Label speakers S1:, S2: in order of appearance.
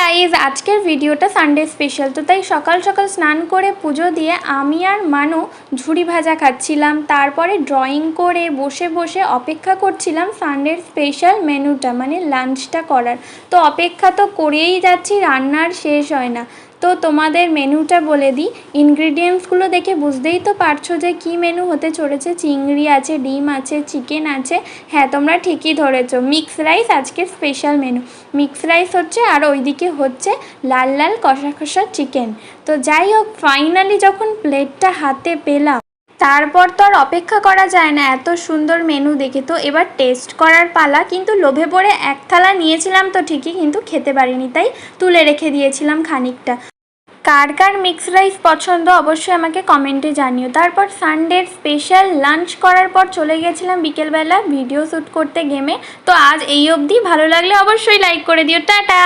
S1: Guys আজকের ভিডিওটা Sunday special. তো তাই সকাল সকাল স্নান করে পুজো দিয়ে আমি আর মানু ঝুড়ি ভাজা খাচ্ছিলাম। তারপরে ড্রয়িং করে বসে বসে অপেক্ষা করছিলাম সানডের স্পেশাল মেনুটা মানে লাঞ্চটা করার। তো অপেক্ষা তো করেই যাচ্ছি, রান্নার শেষ হয় না। তো তোমাদের মেনুটা বলে দিই, ইনগ্রিডিয়েন্টসগুলো দেখে বুঝতেই তো পারছো যে কী মেনু হতে চলেছে। চিংড়ি আছে, ডিম আছে, চিকেন আছে। হ্যাঁ, তোমরা ঠিকই ধরেছো, মিক্স রাইস আজকের স্পেশাল মেনু। মিক্স রাইস হচ্ছে আর ওইদিকে হচ্ছে লাল লাল কষা কষা চিকেন। তো যাই হোক, ফাইনালি যখন প্লেটটা হাতে পেলাম তারপর তো আর অপেক্ষা করা যায় না এত সুন্দর মেনু দেখে। তো এবার টেস্ট করার পালা। কিন্তু লোভে পড়ে এক থালা নিয়েছিলাম তো ঠিকই, কিন্তু খেতে পারিনি, তাই তুলে রেখে দিয়েছিলাম খানিকটা। কার কার মিক্স রাইস পছন্দ অবশ্যই আমাকে কমেন্টে জানিও। তারপর সানডের স্পেশাল লাঞ্চ করার পর চলে গেছিলাম বিকেলবেলা ভিডিও শ্যুট করতে গেমে। তো আজ এই অবধি, ভালো লাগলে অবশ্যই লাইক করে দিও। টাটা।